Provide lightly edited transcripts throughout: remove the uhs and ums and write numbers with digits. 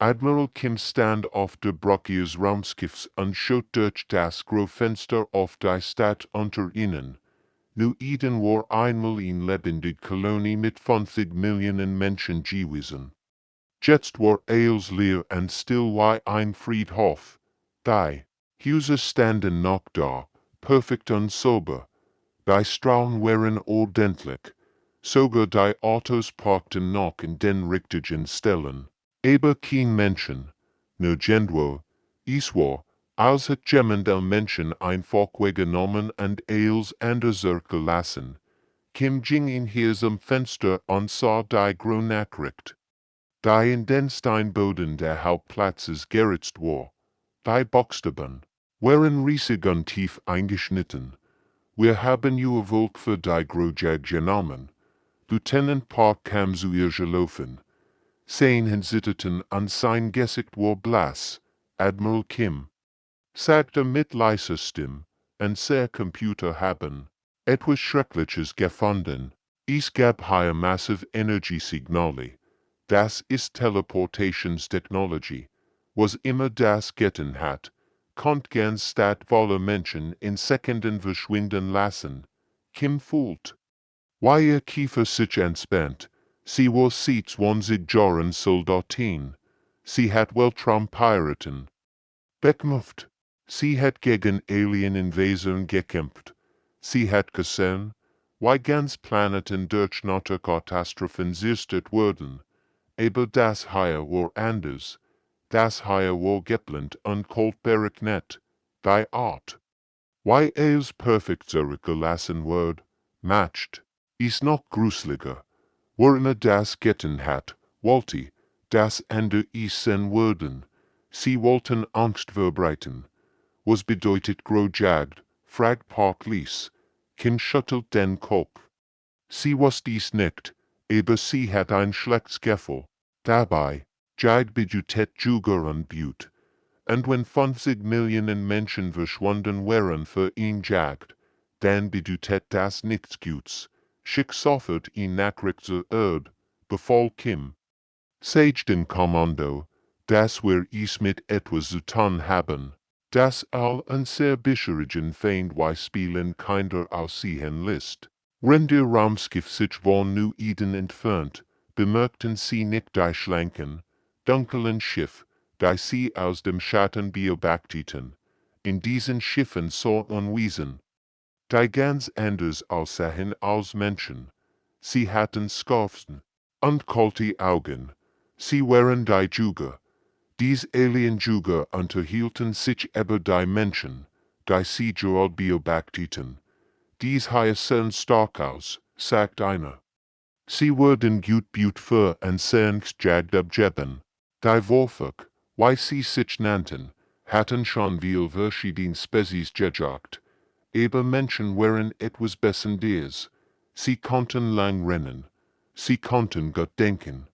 Admiral Kim stand auf der Brücke ihres Raumschiffs und schaut durch das Grofenster auf die Stadt unter ihnen. Nu Eden war einmal eine lebendige Kolonie mit 50 Millionen Menschen gewesen. Jetzt war alles leer und still wie ein Friedhof. Die Häuser standen noch da, perfekt und sauber. Die Straßen waren ordentlich. Sogar die Autos parkten noch in den richtigen Stellen. Aber kein Menschen. Nirgendwo. Es war, als hat jemand der Menschen einfach weggenommen und alles anders gelassen. Kim ging in zum Fenster und sah die Nachricht. Die in den Steinboden der Hauptplatzes geritzt war. Die Buchstaben waren riesig und tief eingeschnitten. Wir haben ihr Volk für die Grojag genommen. Lieutenant Park kam zu ihr gelaufen. Sein zitterten und sein Gesicht war blass. Admiral Kim sagte mit leiser Stimme, und sehr Computer haben etwas Schreckliches gefunden. Es gab hier massive Energiesignale. Das ist Teleportationstechnologie. Was immer das getan hat, konnt ganz statt voller Menschen in Sekunden verschwinden lassen. Kim fühlt, wie ihr Kiefer sich entspannt. Sie war 20 Jahren Soldatin. Sie hat Weltraumpiraten bekämpft. Sie hat gegen Alien-Invasion gekämpft. Sie hat gesehen, wie ganz Planeten durch Naturkatastrophen zerstört wurden. Aber das hier war anders. Das hier war geplant und kalt berechnet. Die Art, wie es perfekt zurückgelassen wurde, matcht, ist noch gruseliger. Worin das getan hat, wollte, das andere es sein würden. Sie wollten Angst verbreiten. Was bedeutet Grojagd? Fragt Park Lies. Kim schüttelt den Kopf. Sie was dies nicht, aber sie hat ein schlechtes Gefühl. Dabei, Jagd bedeutet Juger und Blut. Und wenn 50 Millionen Menschen verschwunden wären für ihn Jagd, dann bedeutet das nichts Gutes. Schick sofort ihn Nachricht zur Erde, befahl Kim. Sage den Kommando, dass wir es mit etwas zu tun haben, das all ein sehr beschäftigten Feind wie Spielen kinder aussehen lässt. Wenn der Raumschiff sich von New Eden entfernt, bemerkten sie nicht die schlanken, dunklen Schiff, die sie aus dem Schatten beobachteten. In diesen Schiffen sahen Wesen, die ganz anders aussahen als Menschen. Sie hatten Skarften und kalte Augen. Sie waren die Juger. Dies Alien-Juger unterhielten sich über die Menschen, die sie gerade beobachteten. Dies hier sehen stark aus, sagt einer. Sie wurden gut für und sahen Jagd abgeben. Die Wolfak, wie sie sich nannten, hatten schon viel verschiedene Spezies gejagt. Aber Menschen waren etwas Besonderes. Sie konnten lang rennen. Sie konnten gut denken.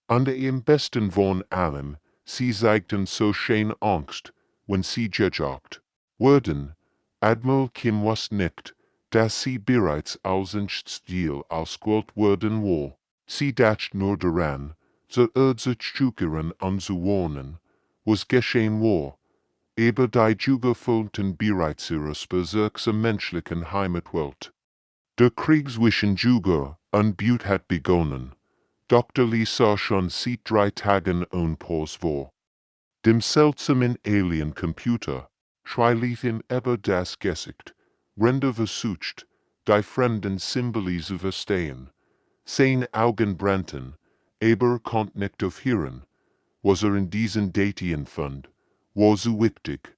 Und am besten von allem, sie zeigten so schön Angst, wenn sie gejagt wurden. Admiral Kim was nicht, dass sie bereits als ein Stil ausgewählt worden war. Sie dacht nur daran, zur Erde zu zurückkehren und zu warnen, was geschehen war. Aber die Juger fühlten bereits ihres Bezirks im menschlichen Heimatwelt. Der Krieg zwischen Juger und Blut hat begonnen. Dr. Lee sah schon seit 3 Tagen Pause vor. Dem seltsamen Alien-Computer lief ihm über das Gesicht, Ränder versucht, die fremden Symbole zu verstehen. Seine Augen brannten, aber konnte nicht aufhören. Was in diesen Daten fand, war so wichtig.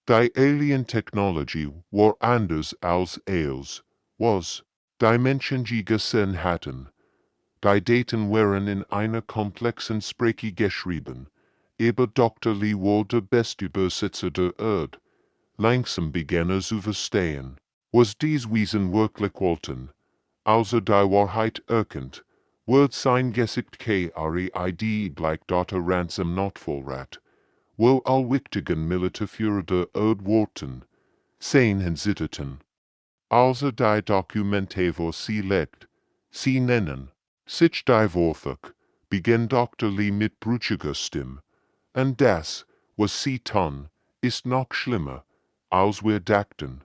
Die Alien-Technologie war anders als es, was die Menschen je gesehen hatten. Die Daten waren in einer komplexen Sprache geschrieben, aber Dr. Lee war der beste Übersetzer der Erde. Langsam begann zu verstehen, was dies Wesen wirklich wollten. Also die Wahrheit erkannt, wird sein Gesicht KREID gleich Data Ransom Notfallrat, wo all wichtigen Militärführer der Erde warten, sehen zitterten. Also die Dokumente wo sie legt, sie nennen, sich die Wortwerk, begann Dr. Lee mit brüchiger Stimme, Und das, was sie tun, ist noch schlimmer, als wir dachten.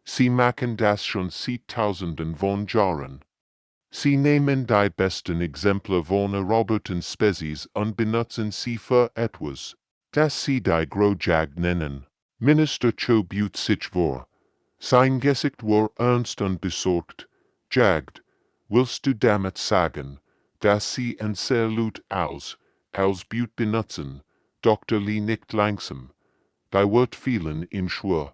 Sie machen das schon seit Tausenden von Jahren. Sie nehmen die besten Exemplar von erarbeiteten Spezies und benutzen sie für etwas, das sie die Grojagd nennen. Minister Cho buht sich vor. Sein Gesicht war ernst und besorgt. Jagd, willst du damit sagen, dass sie ein sehr laut als Butt benutzen? Dr. Lee nickt langsam. Die Wort fielen ihm schwer.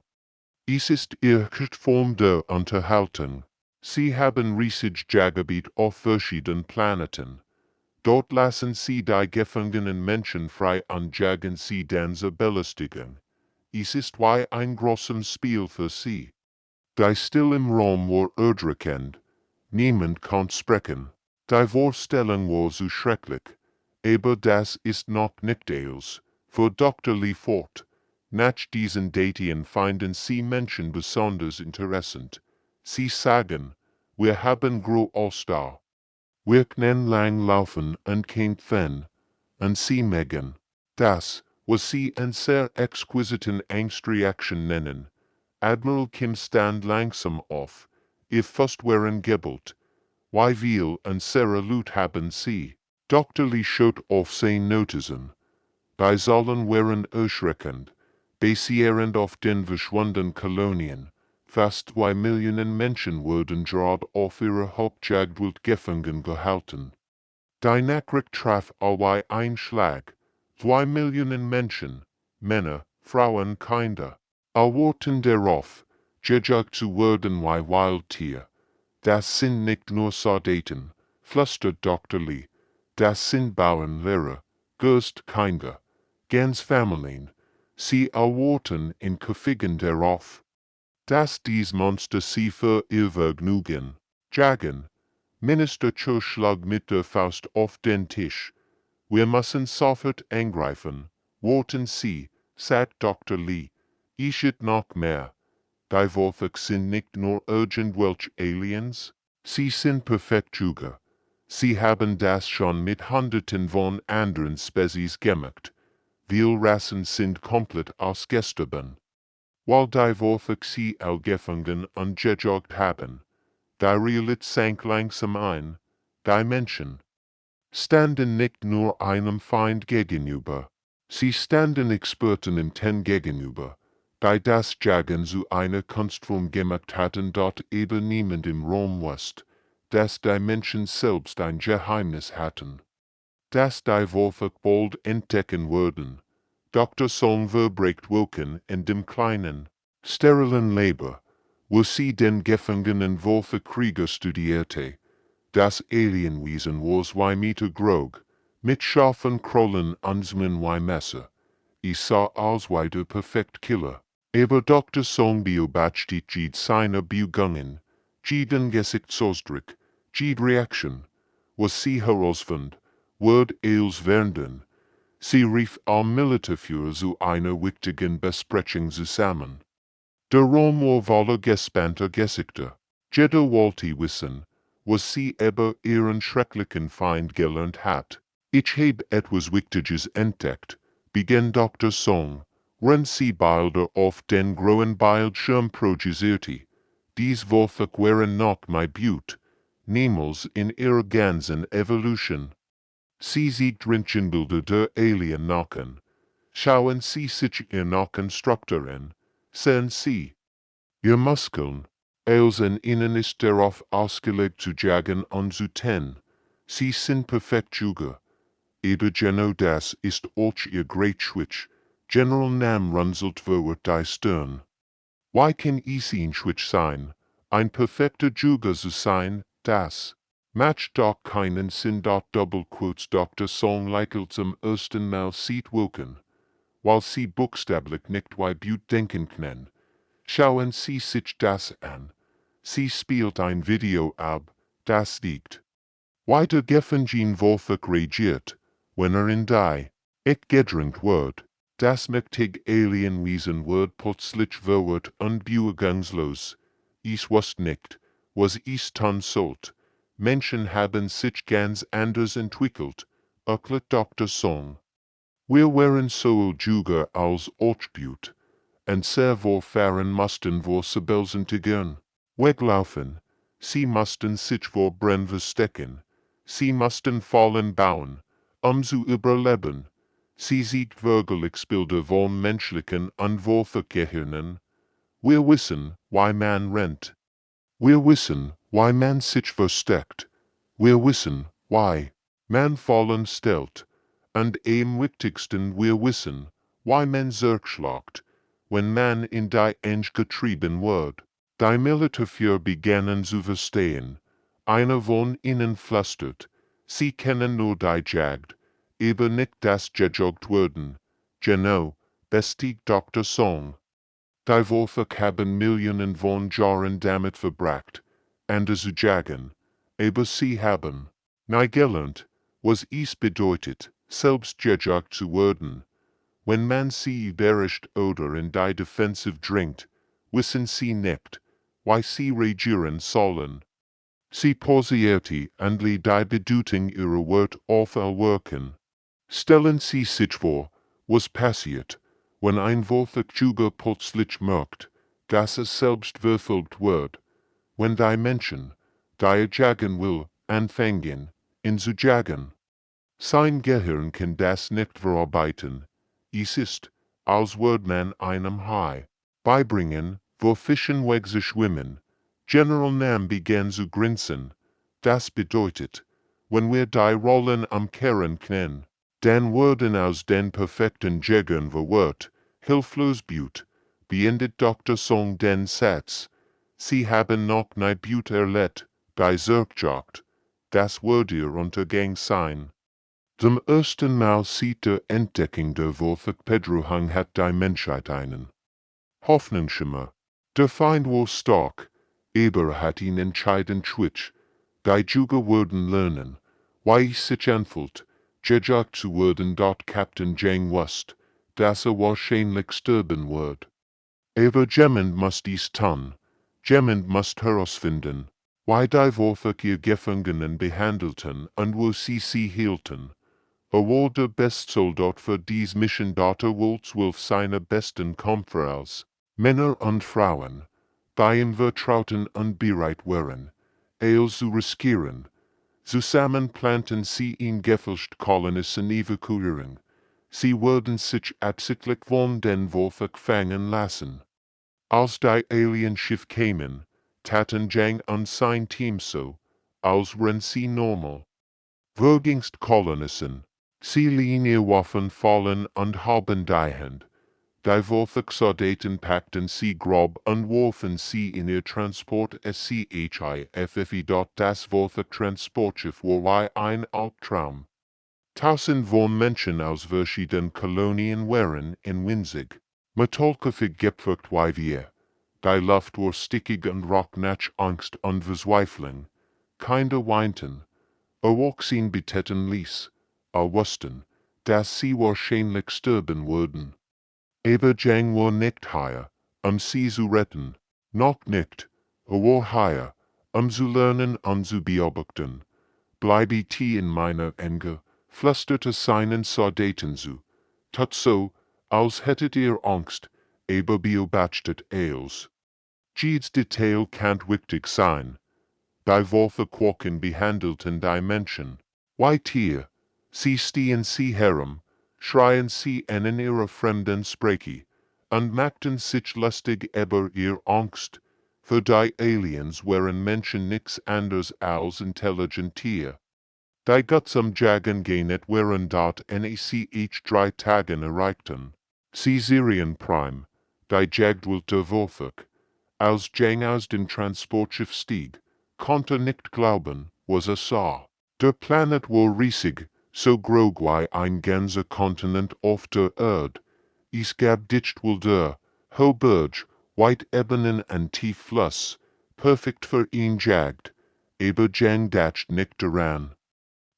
Es ist ihre Form der Unterhaltung. Sie haben riesig Jagdgebiet auf verschiedenen Planeten. Dort lassen sie die gefangenen Menschen frei und jagen sie dann zur Belustigung. Es ist wie ein großes Spiel für sie. Die Stille im Raum war erdrückend. Niemand kann sprechen. Die Vorstellung war so schrecklich. Aber das ist noch nicht alles. Fuhr Dr. Lee fort. Nach diesen Daten finden Sie Menschen besonders interessant. Sie sagen, wir haben groß da. Wir können lang laufen und kämpfen. Und Sie mögen das, was Sie eine sehr exquisiten Angstreaktion nennen. Admiral Kim stand langsam auf. Ihr fast waren gebelt. Wie viel und sehr Lut haben Sie? Dr. Lee schaut auf sein Notizen. Die Zahlen waren erschreckend. Basierend auf den verschwundenen Kolonien. Fast 2 Millionen Menschen wurden gerade auf ihrer Hauptjagdwelt gefangen gehalten. Die Nachricht traf wie ein Schlag. 2 Millionen Menschen, Männer, Frauen, Kinder, warten darauf, gejagt zu werden wie Wildtier. Das sind nicht nur Soldaten, flüstert Dr. Lee. Das sind Bauern, Lehrer, Kinder, ganz Familien. Sie warten in Käfigen darauf, dass dies Monster sie für ihr Vergnügen jagen. Minister Cho schlug mit der Faust auf den Tisch. Wir müssen sofort angreifen. Warten Sie, sagt Dr. Lee. Ich noch mehr. Die Wolfach sind nicht nur irgendwelche Aliens, sie sind Perfektjäger. Sie haben das schon mit Hunderten von anderen Spezies gemacht. Viele Rassen sind komplett ausgestorben. Weil die Wolfach sie gefangen und gejagt haben. Die Realität sank langsam ein. Die Menschen standen nicht nur einem Feind gegenüber. Sie standen Experten im Ten gegenüber, die das Jagen zu einer Kunstform gemacht hatten, dort eben niemand im Raum wusste, dass die Menschen selbst ein Geheimnis hatten. Dass die Wolfach bald entdecken würden. Dr. Song verbreitet Woken in dem kleinen, sterilen Labor, wo sie den gefangenen Wolfach-Krieger studierte. Das Alienwesen war 2 Meter groß, mit scharfen Krallen und Zungen wie Messer. Ich sah aus wie der perfekte Killer. Aber Dr. Song beobachtet seine Bewegungen, den Gesichtsausdruck, die Reaktion, was sie herausfand, wird als werden. Sie rief am Militärführer zu einer wichtigen Besprechung zusammen. Der Raum war voller gespannter Gesichter. Jeder wollte wissen, was sie über ihren schrecklichen Feind gelernt hat. Ich habe etwas Wichtiges entdeckt, begann Dr. Song, wenn sie Bilder auf den grauen Bildschirm projizierte. Dies Wolfach waren noch mein Blut, niemals in ihrer ganzen Evolution. Sie sieht Röntgenbilder der Alien Nacken. Schauen Sie sich ihr Nackenstruktur an. Sehen Sie ihr Muskeln. Als ein Innen ist darauf ausgelegt zu jagen und zu ten. Sie sind Perfektjäger. Aber genau das ist auch ihr Great-Switch. General Nam runzelt verwirrt die Stirn. Wie kann ich ein Switch sein? Ein perfekter Jäger zu sein, das macht doch keinen Sinn. Doppelquotes Dr. Song lächelt zum ersten Mal sieht Woken. Weil sie buchstäblich nicht wie Blut denken können. Schauen Sie sich das an. Sie spielt ein Video ab, das liegt. Weiter gefangen Wolfach reagiert, wenn in die gedrängt wird. Das mächtige Alienwesen wird plötzlich verwirrt und bewegungslos. Ich wusste nicht, was ich tun sollte. Menschen haben sich ganz anders entwickelt, erklärt Dr. Song. Wir wären so Juga als Ortsbut, en sehr vorfahren mussten vor Sabelsen tigern. Weglaufen, sie mussten sich vor Brenn verstecken, sie mussten fallen bauen, zu überleben. Sie siegt wirklich Bilder von menschlichen Anwurfgehirnen. Wir wissen, why man rennt. Wir wissen, why man sich versteckt. Wir wissen, why man fallen stellt. Und am wichtigsten wir wissen, why man zurückschlägt, wenn man in die Enge getrieben wird. Die Militärführer begannen zu verstehen. Einer von ihnen flüstert, sie kennen nur die Jagd, aber nicht das gejogt werden. Genau, bestieg Dr. Song. Die Wolfak haben Millionen von Jahren damit verbracht, anders zu jagen, aber sie haben nie gelernt, was es bedeutet, selbst gejagt zu werden. Wenn man sie überrascht oder in die Defensive dringt, wissen sie nicht, why sie regieren sollen. Sie posierte endlich die Bedeutung ihrer Wort auf wirken. Stellen Sie sich vor, was passiert, wenn ein Wolfakjuger plötzlich merkt, dass es selbst verfolgt wird, wenn die Menschen, die jagen will, anfangen, ihn zu jagen. Sein Gehirn kann das nicht verarbeiten. Es ist, als würde man einem Hai beibringen, wo Fischen weg zu schwimmen. General Nam begann zu grinsen. Das bedeutet, wenn wir die Rollen umkehren können, dann werden aus den perfekten Jägern wird, hilflos Blut, beendet Dr. Song den Satz. Sie haben noch nie Blut erlebt, bei Zurückjagd. Das wird ihr Untergang sein. Zum ersten Mal sieht der Entdeckung der Wolfak-Pedrohang hat die Menschheit einen Hoffnungsschimmer. Der Feind war stark, aber hat ihn entscheidend schwach. Die Juga würden lernen, why es sich anfühlt, gejagt zu werden dort Captain Jang wusste, dass wahrscheinlich sterben wird. Aber jemand muss dies tun, jemand muss herausfinden, why die Wolfak ihr Gefangenen behandelten und wo sie hielten. War der Bestsoldat für dies Mission Data Wolz Wolf seine besten Kämpfer aus, Männer und Frauen, die ihm vertrauten und bereit waren, zu riskieren. Zusammen planten sie ihn gefälscht Kolonisten evakuieren. Sie würden sich absichtlich von den Wolfak fangen lassen. Als die Alienschiff kamen, taten Jang und sein Team so, als wären sie normal. Vergingst Kolonisten. Sie liehen ihr Waffen fallen und haben die Hand. Die Wolfak-Soldaten packten sie grob und warfen sie in ihr Transport Sci-Fi. Das Wolfak-Transportschiff war ein Albtraum. Tausend von Menschen aus verschiedenen Kolonien waren in winzig, metallkofig gepflückt wie wir. Die Luft war stickig und roch nach Angst und Verzweiflung. Kinder weinten. Erwachsene beteten ließ. Wussten, dass sie wahrscheinlich sterben würden. Aber Jang war nicht hier, sie zu retten. Noch nicht. War hier, zu lernen und zu beobachten. Bleibet in meiner Enge, flüsterte seinen Soldaten zu. Tut so, als hättet ihr Angst, aber beobachtet els. Jedes Detail kann wichtig sein. Die Wolfak-Quoken behandelten die Menschen. Wie Tier. Sie stehen sie herum, schreien sie in ihrer fremden Sprache, und machten sich lustig über ihr Angst. Für die Aliens waren Menschen nichts anders als intelligent Tier. Die Gutsam Jagen gehen waren dort NACH 3 Tagen erreichten. Sie Syrien Prime, die Jagdwilde Wolfak. Als Jang aus dem Transportschiff stieg, konnte nicht glauben, was sah. Der Planet war riesig, so groß wie ein ganzer Kontinent auf der Erde. Es gab Dichtwälder, hohe Berge, weit Ebenen und tief Fluss, perfekt für ihn Jagd, aber Jang dacht nicht daran.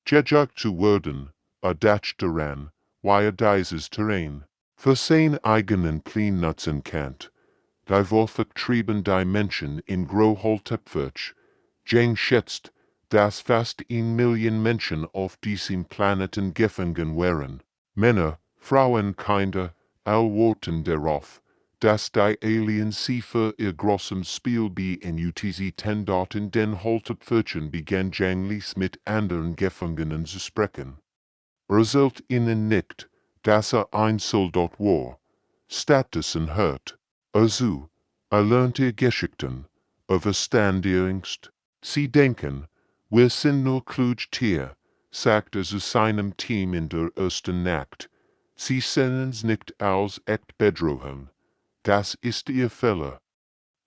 Gejagt zu werden, dacht daran, wie dieses Terrain für sein eigenen Nutzen kennt. Die Wolfak trieben die Menschen in Großholtepfirch. Jang schätzt, dass fast 1 Million Menschen auf diesem Planeten gefangen wären. Männer, Frauenkinder, allworten darauf, dass die Aliens sie für ihr großem Spiel benutzen daten den Haltepfirchen begann Janglis mit anderen Gefangenen zu sprechen. Zählt ihnen nicht, dass ein Soldat war. Stattdessen hört. Also, lernt ihr Geschichten, verstand ihr Angst. Sie denken, wir sind nur Tier, sagt zu seinem Team in der ersten Nacht. Sie sehen's nicht als echt bedrohen. Das ist ihr Fehler.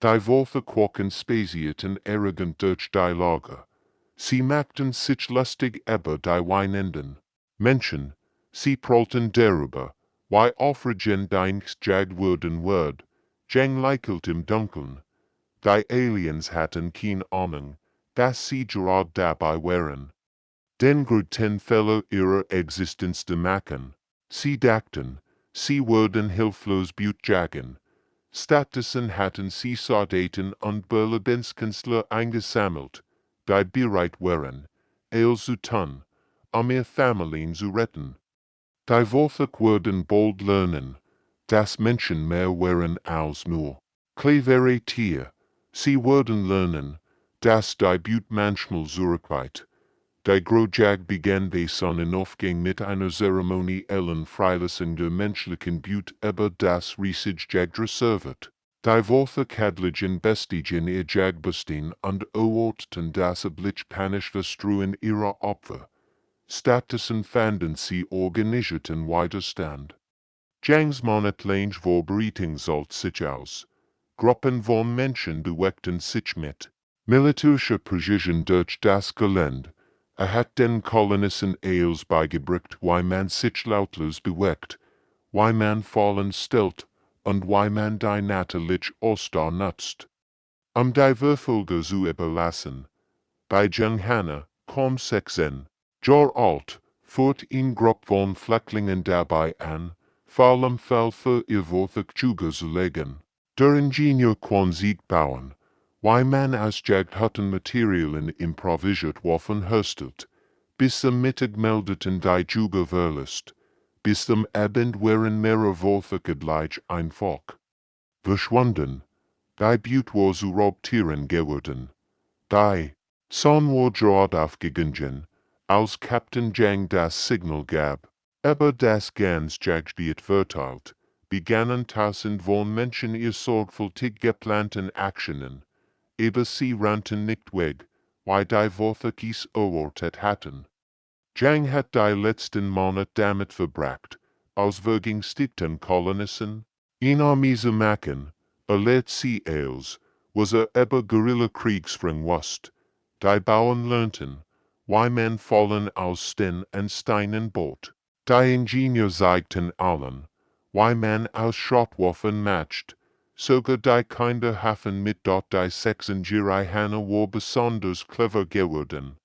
Die Worte quaken spacierten arrogant durch die Lager. Sie machten sich lustig über die weinenden Menschen. Sie prallten darüber, wie aufregend einst jagd worden wird. Jang lächelt im Dunkeln. Die Aliens hatten keine Ahnung, dass sie gerade dabei waren, den größten Fehler ihrer Existenz zu machen. Sie dachten, sie würden hilflos jagen. Stattdessen hatten sie Soldaten und Berlebenstkünstler eingesammelt, die bereit waren, alles zu tun, ihr Familien zu retten. Die Worte würden bald lernen, dass Menschen mehr waren als nur clevere Tiere. Sie würden lernen, dass die Butte manchmal zurückweicht. Die Grojag begann bei Sonnenaufgang mit einer zeremoniellen Freilassung der menschlichen Butte über das riesige Jagdreservat. Die Worte kadlichen bestigen ihr Jagbustin und eroberten das Blitzpanisch Verstruhen ihrer Opfer. Stattdessen fanden sie organisierten Widerstand. Jangs monatlich Vorbereitung sollt sich aus. Gruppen von Menschen bewegten sich mit militärischer Präzision durch das Gelände. Hat den Kolonisten alles beigebracht, wie man sich lautlos bewegt, wie man Fallen stellt und wie man die natürliche Ausdauer nutzt. Die Verfolger zu überlassen. Bei Jung Hanna, kaum 16 Jahr alt, führt in Gruppe von Flüchtlingen dabei an, vor allem Fall für ihr Wortzuge zu legen. Der Ingenieur kann Sieg bauen, wie man aus Jagdhuttenmaterialien improvisiert Waffen herstellt. Bis zum Mittag meldeten die Juge verlässt. Bis zum Abend waren mehrere Worte gleich einfach verschwunden. Die Butte war zu Raubtieren geworden. Die Sonne war gerade aufgegangen, als Captain Jang das Signal gab. Aber das ganz Jagdgebiet verteilt, begannen tausend von Menschen ihr sorgfältig geplanten Aktionen. Aber sie rannten nicht weg, weil die Worte dies erwartet hatten. Jang hat die letzten Monate damit verbracht, als vergängigsten Kolonisten in Armee zu machen, lehrt sie als, was über Guerilla-Kriegsführung wusste. Die Bauern lernten, wie man Fallen aus Sten und Steinen baut. Die Ingenieur zeigten allen, wie man aus Schrotwaffen matcht. Sogar die Kinder haben mit dort die Sechsenjährige Hanna war besonders clever geworden.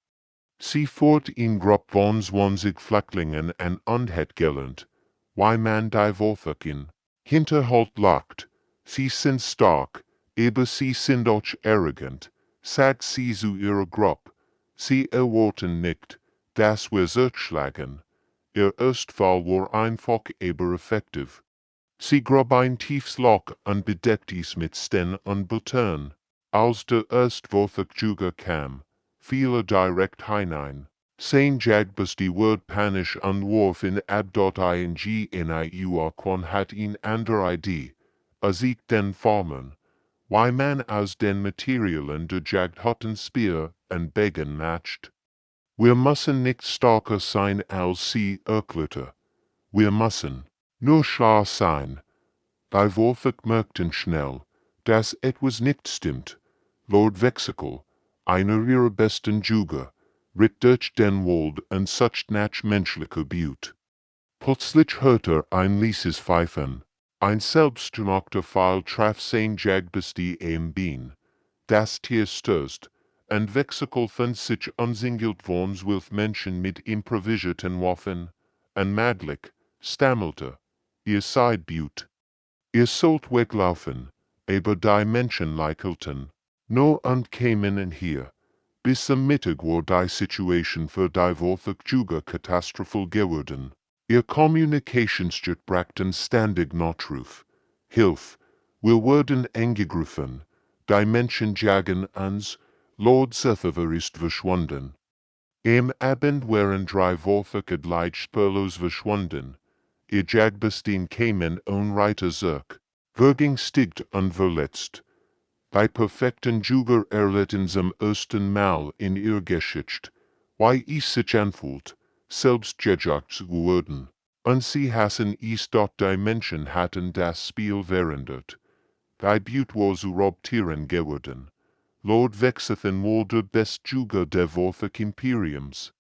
Sie fort in Gruppe von 20 Flüchtlingen und hat gelernt, wie man die Worte in Hinterhalt lockt. Sie sind stark, aber sie sind auch arrogant, sagt sie zu ihrer Gruppe. Sie erwarten nicht, dass wir zurückschlagen. Ihr Erstfall war einfach aber effektiv. Sie grub ein tiefes Loch und bedeckt es mit Sten und Blättern. Als der Erstwurfzuge kam, fiel direkt hinein. Sein Jagbus die Word panisch und warf in Ab.ing in Iuakon hat ihn andere Idee, ich den Formen, wie man aus den Materialien der Jagdhutten Speer und Begen matcht. Wir müssen nicht stärker sein als sie erklärte. Wir müssen nur schlau sein. Die Worte merkten schnell, dass etwas nicht stimmt. Lord Vexicle, einer ihrer besten Juger, ritt durch den Wald und sucht nach menschlicher Butte. Plötzlich hörte ein leises Pfeifen. Ein selbstgemachter Pfeil traf sein Jagbus die Bein. Das Tier stürzt, und Vexicle fand sich umzingelt von 12 Menschen mit improvisierten Waffen, und madlich stammelte, ihr seid Butte. Ihr sollt weglaufen, aber die Menschen lächelten nur und kämen hier. Bis zum Mittag war die Situation für die Wortzuge katastrophal geworden. Ihr Kommunikationsstück brachten ständig Notruf. Hilf, wir wurden angegriffen. Die Menschen jagen uns, Lord Sethover ist verschwunden. Am Abend waren 3 Wochen gleich spurlos verschwunden. Ihr Jagbestein kamen ohne zurück. Wegen stiegt unverletzt. Die perfekten Juger erlitten zum ersten Mal in ihr Geschichte, wie es sich anfühlt, selbst gejagt zu werden. Und sie hassen es dort die Menschen hatten das Spiel verändert. Die Butte war zu Raubtieren geworden. Lord Wexithan war der Bestjuger der Woche Imperiums.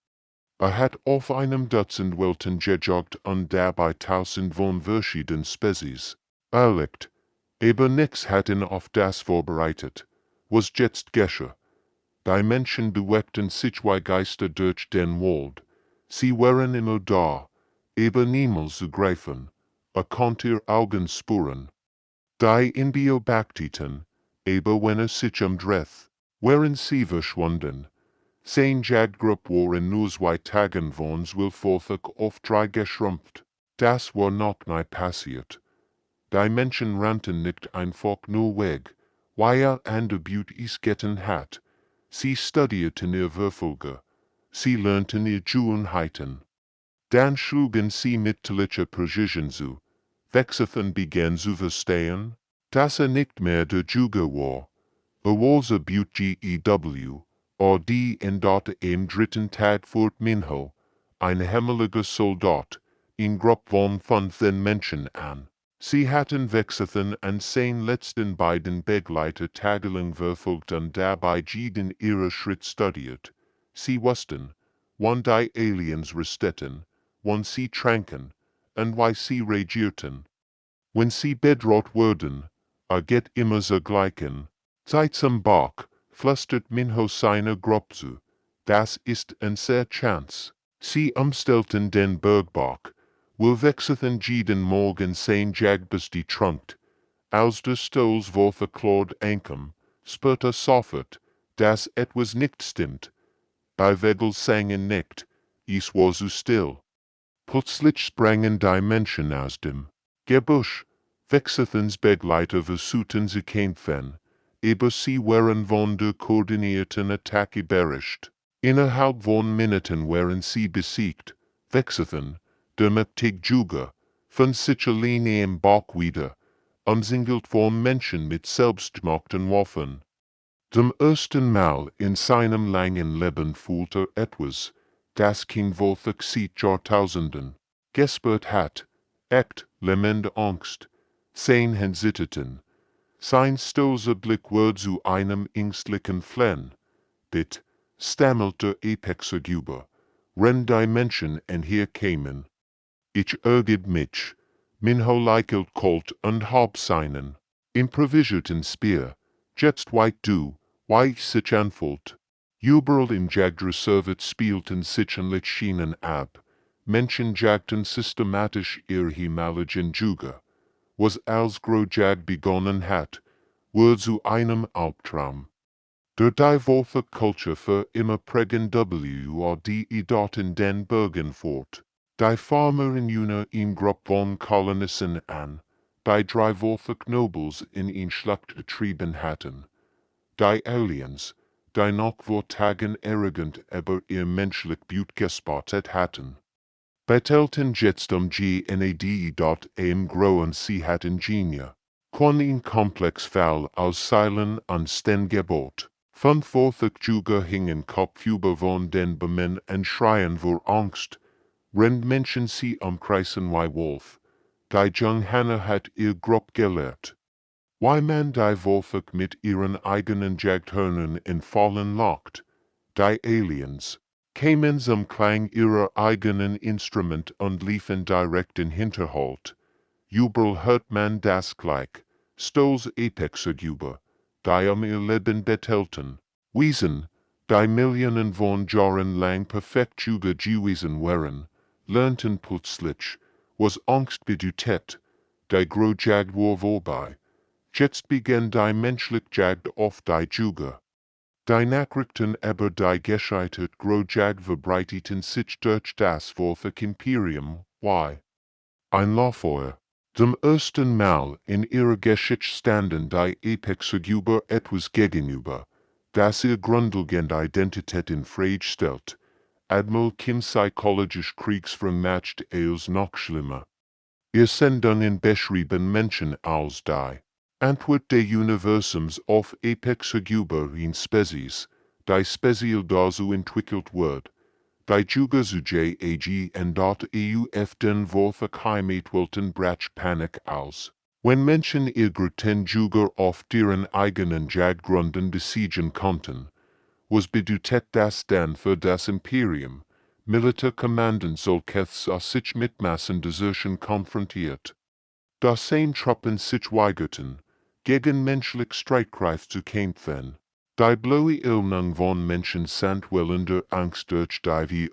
Hat auf einem Dutzend Welten gejagt und dabei 1000 von verschiedenen Spezies erlegt. Aber nix hatten auf das vorbereitet, was jetzt geschah. Die Menschen bewegten sich wie Geister durch den Wald. Sie waren immer da, aber niemals zu greifen. Konnte ihr Augen spüren. Die in beobachteten, aber wenn sich umdreht, waren sie verschwunden. Sein Jagdgruppe waren nur 2 Tagen von 12 auf 3 geschrumpft. Das war noch nie passiert. Die Menschen rannten nicht einfach nur weg, weil an der Butte es getan hat. Sie studierten ihr Verfolger. Sie lernten ihr Gewohnheiten. Dann schlugen sie mitteilliche Präzision zu. Wexithan begann zu verstehen, dass nicht mehr der Juger war. Was a Butte GEW, die in dort am 3. Tag fort Minho, ein himmeliger Soldat, in Gruppe von 15 Menschen an. Sie hatten Wexithan an seinen letzten beiden Begleiter tagelang verfolgt und dabei jeden ihrer Schritt studiert. Sie wussten, wann die Aliens resteten, wann sie tranken, und wie sie reagierten. Wenn sie bedroht wurden, geht immer so gleichen. Zeit zum Bach, flüstert Minho seiner Gruppe zu. Das ist ein sehr Chance. Sie umstellten den Bergbach, wo Wexithan jeden Morgen sein Jagbesti trankt. Als der Stolz war verklort ankam, spürte sofort, dass etwas nicht stimmt. Bei Vogel sangen nicht, es war so still. Plötzlich sprangen die Menschen aus dem Gebüsch. Wexithans Begleiter versuchten zu kämpfen, aber sie waren von der koordinierten Attacke überrascht. Innerhalb von Minuten waren sie besiegt. Wexithan, der mächtige Juger, fand sich alleine im Bach wieder, umzingelt von Menschen mit selbstgemachten Waffen. Zum ersten Mal in seinem langen Leben fühlte etwas, das kein Wolf seit Jahrtausenden gespürt hat, echt lähmende Angst. Sein Hände zitterten. Sein stolzer Blick wurde zu einem ängstlichen Flennen. Bitte, stammelte Apexerguber, wenn die Menschen herkämen. Ich ergib mich. Minho lächelt kalt und hab seinen improvisierten Speer. Jetzt weit du, wie ich sich anfühlt. Überall im Jagdreservat spielten sich Schienen ab. Menschen jagten systematisch ihr himmlischen Juger. Was als Grojag begonnen hat, wurde zu einem Albtraum. Der die Woche Kultur für immer prägen die dort in den Bergen fort. Die Farmer in jener in Gruppe von Kolonisten an, die 3 Woche Nobles in Schlacht getrieben hatten. Die Aliens, die noch vor Tagen arrogant über ihr menschlich Blut gespottet hatten. Betelten jetzt GNAD dort am Groen sie hatten Genie. Quan in Komplex Fall aus Seilen an Stengebot. 45 Juger hingen kopfüber von den Bemen und schreien vor Angst. Rend Menschen sie umkreisen wie Wolf. Die Junghanne hat ihr Grupp gelehrt. Wie man die Wolfe mit ihren eigenen Jagdhörnern in Fallen lockt. Die Aliens kamen zum Klang ihrer eigenen Instrument und liefen direkt in Hinterhalt. Überall hört man das gleich. Stolz Apexerguber, die ihr Leben betelten. Wesen, die Millionen von Jahren lang perfekt Juger gewesen waren, lernten plötzlich, was Angst bedeutet. Die Grojagd war vorbei. Jetzt begann die menschliche Jagd auf die Juger. Die Nachrichten über die gescheitert Grojagd verbreiteten sich durch das Wolfe Imperium HFY-Einlafeuer. Dem ersten Mal in ihrer Geschichte standen die HFY etwas gegenüber, das ihr grundlegende Identität in Frage stellt. Admiral Kim psychologisch kriegsvermatcht als noch schlimmer. Ihr Sendungen beschrieben Menschen als die Antwort des Universums auf HFY in Spezies, die speziell dazu entwickelt wird, die Juga zuj ag en dot euf den vorfach heimatwelten brach Panik aus. Wenn Menschen ihren Juga auf deren eigenen Jagdgründen besiegen konnten, was bedeutet das dann für das Imperium? Militärkommandant solches sich mit Massendesertion konfrontiert. Das seine Truppen sich weigerten, gegen menschlich Streitkraft zu kämpfen. Die bloße Illnung von Menschen sind wellender Angst durch die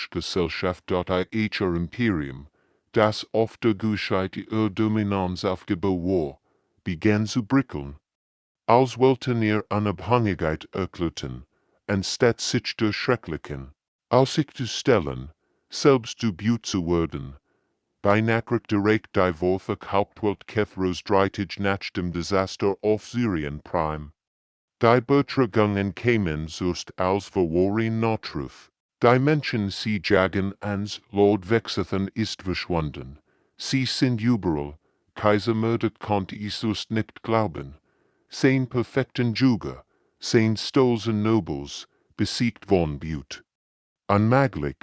Gesellschaft ihr Imperium, das auf der Gescheit ihrer Dominanz aufgebaut war, begann zu brickeln. Als wollten ihr Unabhängigkeit erklärten, anstatt sich der schrecklichen Aussicht zu stellen, selbst zu Butt zu werden. Bei Nachricht direkt die vorfach Hauptweltkrieg dreitig nach dem Desaster auf Syrien Prime. Die Betragungen kamen zuerst als verworren Notruf. Die Menschen sie jagen ans Lord Wechseln ist verschwunden. Sie sind überall. Kaiser mördet konnte ich zuerst nicht glauben. Sein perfekten Juga, sein stolzen Nobles, besiegt von Butt. Unmöglich.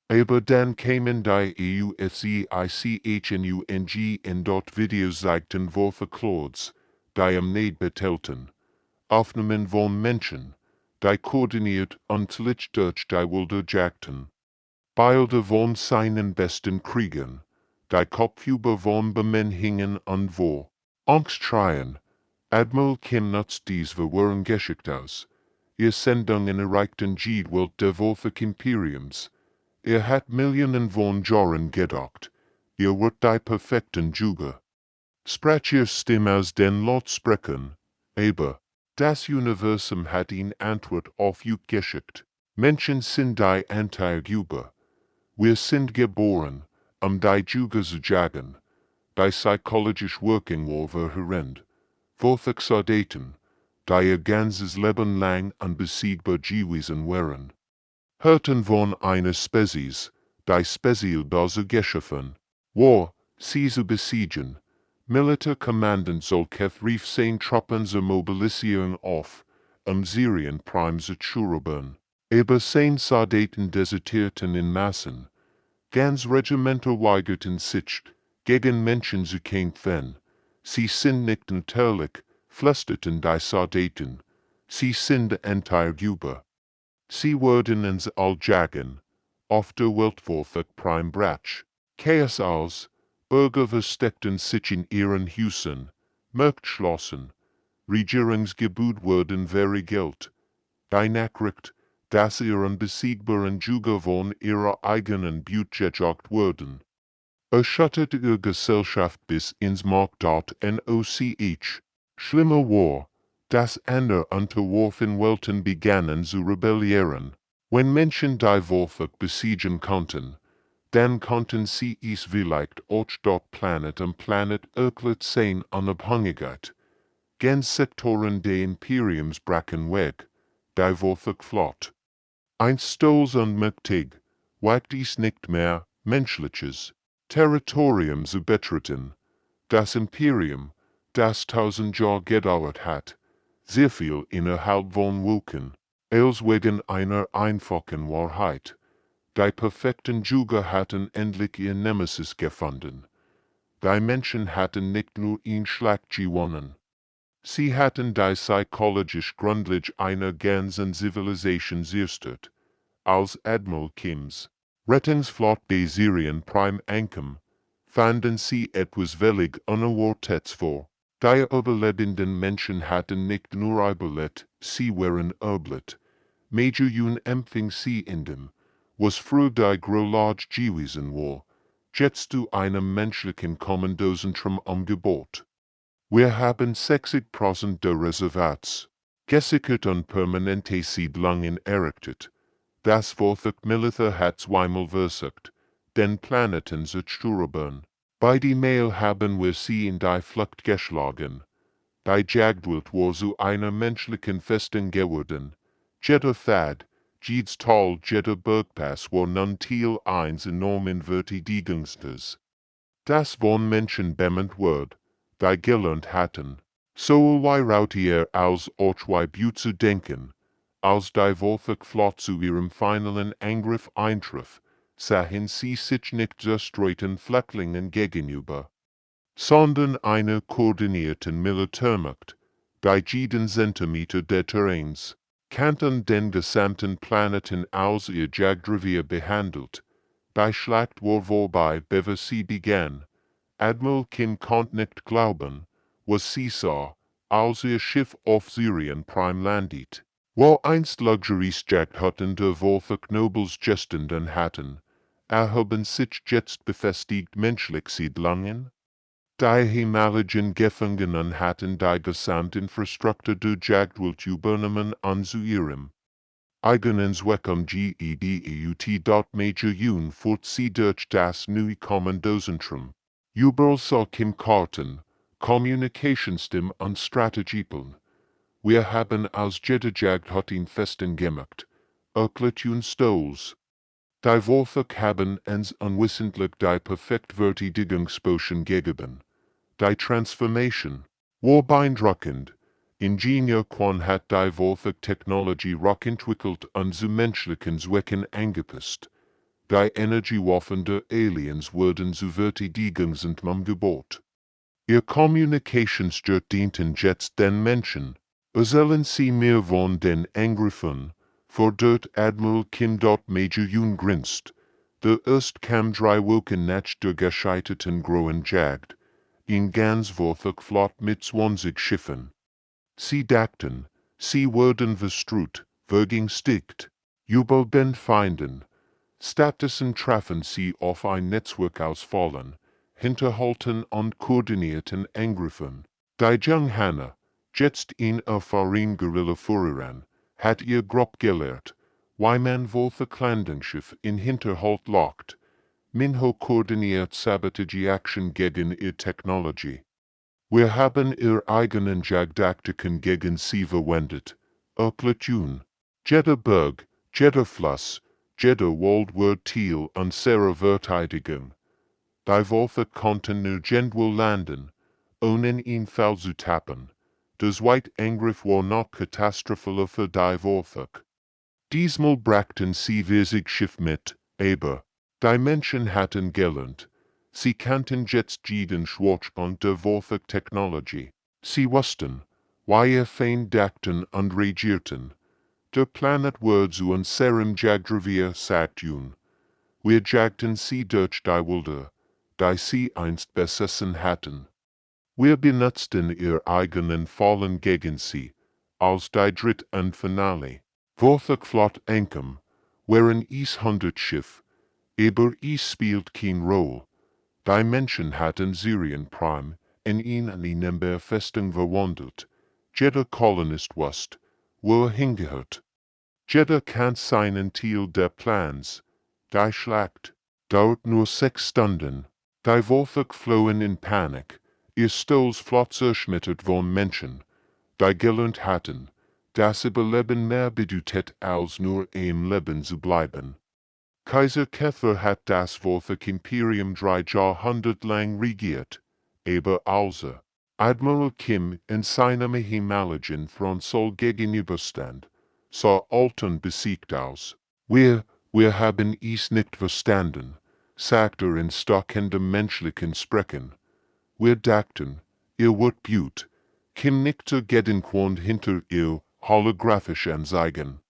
Aber dann kamen die HFY-Geschichten in dort Videos zeigten Vorverklods, die nicht betelten. Aufnahmen von Menschen, die koordiniert und durch die Wilder jagten. Bilder von seinen besten Kriegen, die Kopfüber von Bemännungen und wo Angst schreien. Admiral Kim nutzt dies verworren Geschichte aus. Ihr Sendungen erreichten die Welt der vorfach Imperiums. Hat Millionen von Jahren gedacht. Ihr wird die perfekten Juga. Sprach ihr Stimme aus den Laut sprechen, aber das Universum hat ihn Antwort auf euch geschickt. Menschen sind die Anti-Juba. Wir sind geboren, die Juga zu jagen. Die psychologisch working war verheerend. Vorfach Soldaten, die ihr ganzes Leben lang unbesiegbar gewesen waren. Hörten von einer Spezies, die speziell dazu geschaffen war, sie zu besiegen. Militärkommandant solches rief seine Truppen zur Mobilisierung auf, Syrien Prime zu erobern. Aber seine Soldaten desertierten in Massen. Ganz Regimenter weigerten sich, gegen Menschen zu kämpfen. Sie sind nicht natürlich, flüsterten die Soldaten. Sie sind anti-Juba. Sie wurden ins All jagen, auf der Welt vorfach Prime Brach. Chaos aus, Bürger versteckten sich in ihren Häusern, Marktschlossen, Regierungsgebäude wurden verriegelt. Die Nachricht, dass ihr unbesiegbaren Juga von ihrer eigenen Butt gejagt wurden, erschütterte ihre Gesellschaft bis ins Mark. NOCH. Schlimmer war, dass andere unterworfen Welten begannen zu rebellieren. Wenn Menschen die vorfach besiegen konnten, dann konnten sie es vielleicht auch dort Planet erklärt sein Unabhängigkeit. Ganz Sektoren des Imperiums brachen weg, die vorfach flott. Einst stolz und mächtig, wagt dies nicht mehr, menschliches Territorium zu betreten. Das Imperium, das 1000 Jahre gedauert hat, sehr viel innerhalb von Wochen, als wegen einer einfachen Wahrheit. Die perfekten Juga hatten endlich ihr Nemesis gefunden. Die Menschen hatten nicht nur ihn Schlag gewonnen. Sie hatten die psychologisch Grundlage einer ganzen Zivilisation zerstört. Als Admiral Kims Rettungsflotte bei Syrien Prime ankam, fanden sie etwas völlig Unerwartetes vor. Die überlebenden Menschen hatten nicht nur überlebt, sie waren erblüht. Major Yun empfing sie in dem, was früher die Grolage gewesen war, jetzt zu einem menschlichen Kommandozentrum umgebaut. Wir haben 60% der Reservats gesichert und permanente Siedlungen errichtet. Das vorfach Militär hat zweimal versucht, den Planeten zerstören. Beide Mail haben wir sie in die Flucht geschlagen. Die Jagdwelt war zu einer menschlichen Festung geworden. Jeder Pfad, jedes Tal, jeder Bergpass war nun Teil eines enormen Verteidigungsstes. Das von Menschen bemüht wird, die gelernt hatten, sowohl Raubtiere als auch Butte zu denken, als die Wolfig flott zu ihrem finalen Angriff eintraf, sahen sie sich nicht zerstreuten Flüchtlingen gegenüber, sondern einer koordinierten Militärmacht, die jeden Zentimeter des Terrains, kannten den gesamten Planeten als ihr Jagdrevier behandelt. Die Schlacht war vorbei, bevor sie begann. Admiral Kim konnte nicht glauben, was sie sah, als ihr Schiff auf Syrien Prime landet. Wo einst Luxuriesjagdhütten der Wolfig Nobles gestanden hatten, erhoben sich jetzt befestigt menschliche Siedlungen. Die ehemaligen Gefangenen hatten die Gesamtinfrastruktur der Jagdwelt übernommen und zu ihrem eigenen Zweck gebeut. Major Jun fort sie durch das neue Kommandozentrum. Überall soll Kim Karten, Kommunikationssystem und Strategieplan. Wir haben aus jeder Jagdhütte festen gemacht, erklärt Stolz. Die Wolfig haben uns unwissentlich die perfekt Verteidigungspotion gegeben. Die Transformation war beeindruckend. Ingenieur Quan hat die Wolfig Technologie rock entwickelt und zu menschlichen Zwecken angepasst. Die Energiewaffen der Aliens wurden zu Verteidigungsentwurf gebaut. Ihr Kommunikationsstört dienten jetzt den Menschen. Erzählen Sie mir von den Angriffen, fordert Admiral Kim. Major Jun grinst. Der erst kam 3 Wochen nach der gescheiterten Großen Jagd, in ganz Wolfig flott mit 20 Schiffen. Sie dachten, sie würden verstrut, vergängstigt, über den Feinden. Stattdessen trafen sie auf ein Netzwerk aus Fallen, hinterhalten und koordinierten Angriffen. Die Junghanna, jetzt in erfahren Guerilla-Führerin, hat ihr grob gelehrt, wie man Wolfig Landungsschiff in Hinterhalt lockt. Minho koordiniert Sabotage-Action gegen ihr Technologie. Wir haben ihr eigenen Jagdtaktiken gegen sie verwendet, erklärt Jun. Jeder Berg, jeder Fluss, jeder Wald wird Teil unserer Verteidigung. Die Wolfig konnten nirgendwo landen, ohne ihn Fall zu tappen. Der zweite Angriff war noch katastrophaler für die Wolfig. Diesmal brachten sie wenig Schiff mit, aber die Menschen hatten gelernt. Sie kannten jetzt jeden Schwachpunkt der Wolfig Technologie. Sie wussten, wie ihr Feind dachten und regierten. Der Planet wird zu unserem Jagdrevier, sagt Jun. Wir jagten sie durch die Wälder, die sie einst besessen hatten. Wir benutzten ihr eigenen Fallen gegen sie, als die Dritt- und Finale. Wolfig flott ankam, waren es 100 Schiff, aber es spielt keine Rolle. Die Menschen hatten Syrien Prime in eine Festung verwandelt. Jeder Kolonist wusste, wo hingehört. Jeder kann seinen Teil der Plans. Die Schlacht dauert nur 6 Stunden. Die Wolfig flohen in Panik. Ihr Stolz flott zerschmettert von Menschen, die gelernt hatten, das Überleben mehr bedeutet als nur im Leben zu bleiben. Kaiser Kepler hat das Wolfig Imperium 3 Jahrhundert lang regiert, aber als Admiral Kim in seinem ehemaligen Thronsaal gegenüberstand, sah alt und besiegt aus. Wir haben es nicht verstanden, sagte in stockendem menschlichen Sprechen. Wir dachten, ihr wart Butte. Kim nickte gedenkwand hinter ihr holographisch anzeigen.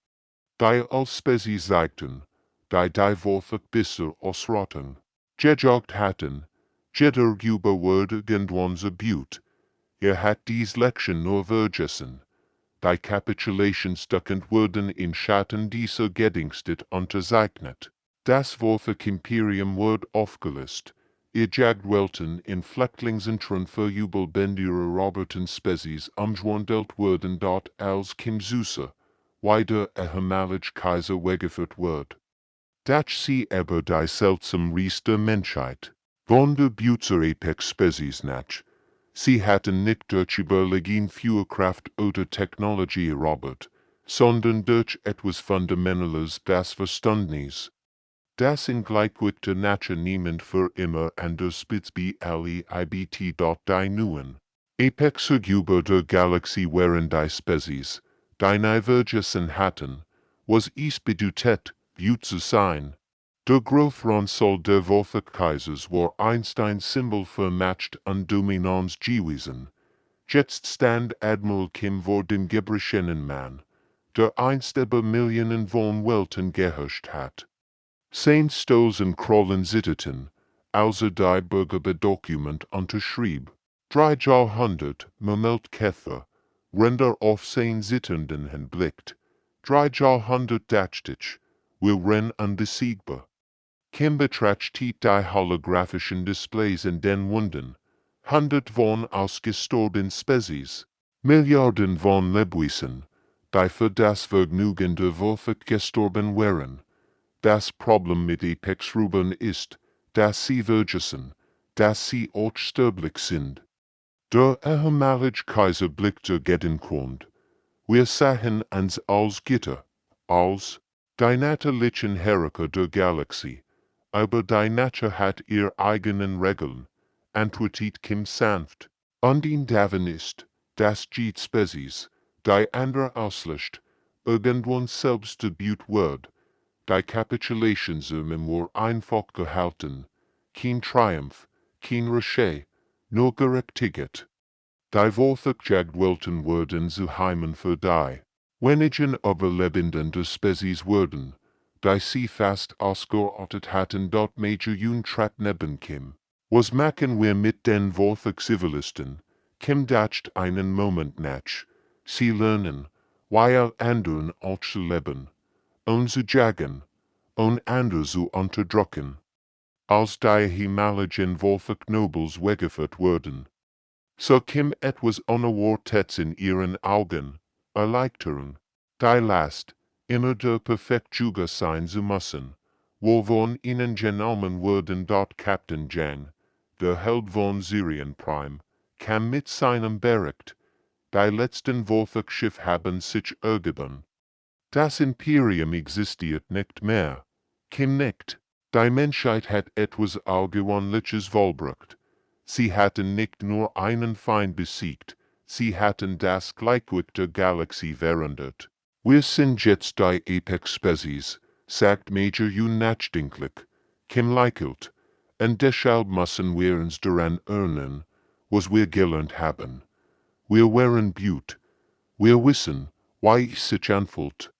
Die Ausspezie zeigten, die Wolfig bisser ausrotten. Gejogt hatten, jeder über wurde irgendwann Butte. Hat dies Lection nur vergessen. Die Kapitulationsstückend wurden in Schatten dieser Gedingstet unterzeichnet. Das Wolfig Imperium wird aufgelöst. Ihr Jagdwelten in Flüchtlingszentren für überbändige Roboterspezies umgewandelt wurden dort als Kim Süße, wie der ehemalige Kaiser weggeführt wird. Dach sie aber die seltsam rieste Menschheit. Von der Butzer Apex Species nach. Sie hatten nicht durch Überlegen Führkraft oder Technologie erobert, sondern durch etwas Fundamentales das Verständnis. Das in gleichgewickter Natur niemand für immer an der Spitze bleibt. Die neuen Apexer über der Galaxie waren die Species, die Divergessen hatten, was es bedeutet, gut zu sein. Der Großraumsoll der Kaisers war Einsteins Symbol für Macht und Dominanz gewesen. Jetzt stand Admiral Kim vor dem gebrechenen Mann, der einst über Millionen von Welten geherrscht hat. Sein Stoßen Krollen zitterten, als die Bürgerbedokument unterschrieb. 3 Jahrhundert, murmelt Kether, Ränder auf sein zitternden Hand blickt. 3 Jahrhundert dachtig, wir ren unbesiegbar. Kim betrachtet die holographischen Displays in den Wunden. 100 von ausgestorben Species, Milliarden von Lebewesen, die für das Vergnügen der Wölfe gestorben wären. Das Problem mit Apexrubern ist, dass sie vergessen, dass sie unsterblich sind. Der ehemalige Kaiser blickte gedenkrond. Wir sahen uns als Gitter, als die natürlichen Herrscher der Galaxie, aber die Natur hat ihre eigenen Regeln, antwortet Kim sanft. Und in davon ist, dass die Species, die andere auslöscht, irgendwann selbst debüt wird. Die Kapitulationsarmen war einfach gehalten, kein Triumph, kein Rachet, nur gerechtigt. Die Wortherjagd wollten wurden zu Heimen für die wenigen Überlebenden der Species wurden, die sie fast ausgerottet hatten dort Major Untrat neben Kim. Was machen wir mit den Worther-Zivilisten? Kim dacht einen Moment nach. Sie lernen, weil anderen auch zu leben. Und zu jagen, und andere zu unterdrücken. Als die Himalischen Wolfenknobels weggeführt wurden. So Kim etwas unerwartetes in ihren Augen, erleichtern. Die Last, immer der Perfektjuger sein zu müssen, wovon ihnen genommen wurden dort Captain Jan, der Held von Syrien Prime, kam mit seinem Bericht. Die letzten Wolfekschiff haben sich ergeben. Das Imperium existiert nicht mehr. Kim nicht. Die Menschheit hat etwas Außergewöhnliches vollbracht. Sie hatten nicht nur einen Feind besiegt, sie hatten das Gleichgewicht der Galaxie verändert. Wir sind jetzt die Apex-Species, sagt Major nachdenklich. Kim lächelt. Und deshalb müssen wir uns daran erinnern, was wir gelernt haben. Wir waren Blut. Wir wissen, wie es sich anfühlt.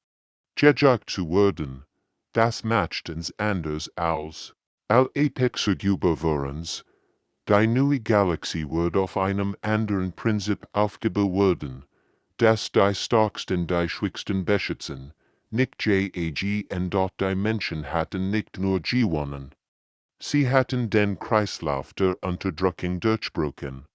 Gejagt zu werden, das macht uns anders als Apexer Überwurens. Die neue Galaxie wird auf einem anderen Prinzip aufgebaut werden, das die starksten die schwächsten beschützen, nicht jag und dort die Menschen hatten nicht nur gewonnen. Sie hatten den Kreislauf der Unterdrückung durchbrochen.